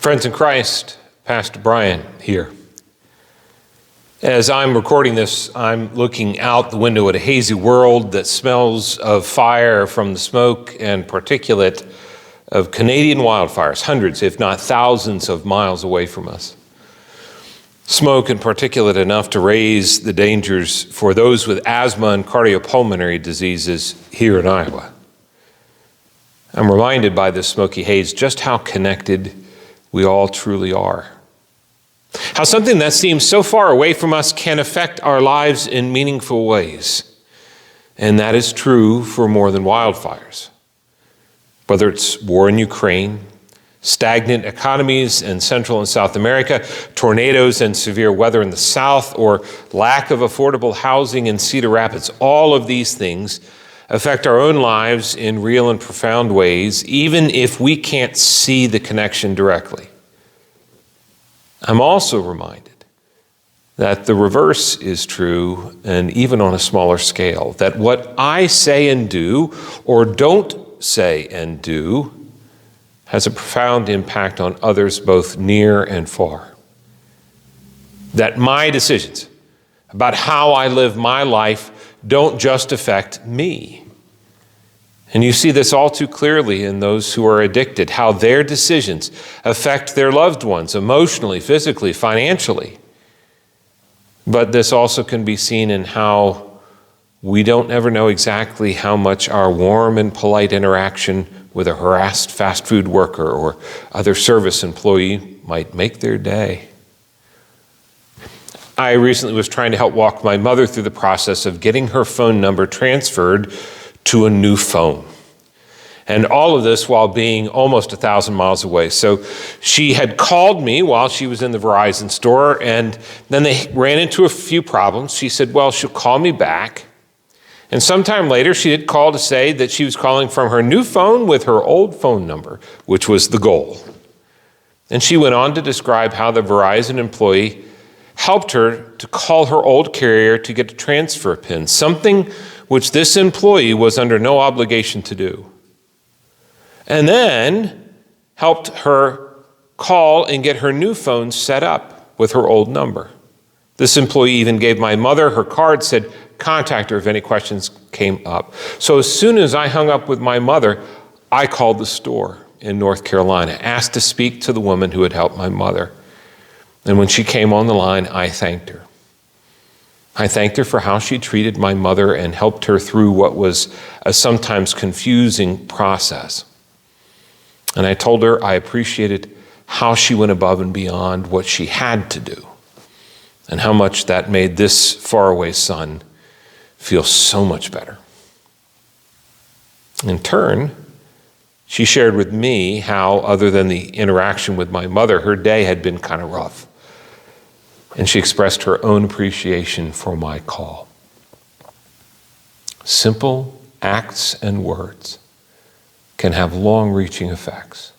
Friends in Christ, Pastor Brian here. As I'm recording this, I'm looking out the window at a hazy world that smells of fire from the smoke and particulate of Canadian wildfires, hundreds, if not thousands of miles away from us. Smoke and particulate enough to raise the dangers for those with asthma and cardiopulmonary diseases here in Iowa. I'm reminded by this smoky haze just how connected we all truly are. How something that seems so far away from us can affect our lives in meaningful ways. And that is true for more than wildfires. Whether it's war in Ukraine, stagnant economies in Central and South America, tornadoes and severe weather in the South, or lack of affordable housing in Cedar Rapids, all of these things affect our own lives in real and profound ways, even if we can't see the connection directly. I'm also reminded that the reverse is true, and even on a smaller scale, that what I say and do, or don't say and do, has a profound impact on others both near and far. That my decisions about how I live my life don't just affect me. And you see this all too clearly in those who are addicted, how their decisions affect their loved ones emotionally, physically, financially. But this also can be seen in how we don't ever know exactly how much our warm and polite interaction with a harassed fast food worker or other service employee might make their day. I recently was trying to help walk my mother through the process of getting her phone number transferred to a new phone. And all of this while being almost 1,000 miles away. So she had called me while she was in the Verizon store, and then they ran into a few problems. She said, well, she'll call me back. And sometime later, she did call to say that she was calling from her new phone with her old phone number, which was the goal. And she went on to describe how the Verizon employee helped her to call her old carrier to get a transfer pin, something which this employee was under no obligation to do. And then helped her call and get her new phone set up with her old number. This employee even gave my mother her card, said, contact her if any questions came up. So as soon as I hung up with my mother, I called the store in North Carolina, asked to speak to the woman who had helped my mother. And when she came on the line, I thanked her. I thanked her for how she treated my mother and helped her through what was a sometimes confusing process. And I told her I appreciated how she went above and beyond what she had to do, and how much that made this faraway son feel so much better. In turn, she shared with me how, other than the interaction with my mother, her day had been kind of rough. And she expressed her own appreciation for my call. Simple acts and words can have long-reaching effects.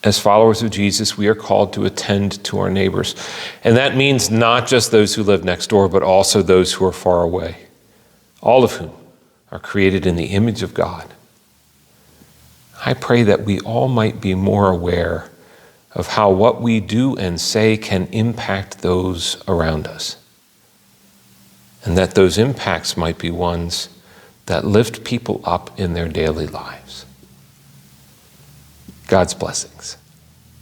As followers of Jesus, we are called to attend to our neighbors. And that means not just those who live next door, but also those who are far away, all of whom are created in the image of God. I pray that we all might be more aware of how what we do and say can impact those around us, and that those impacts might be ones that lift people up in their daily lives. God's blessings.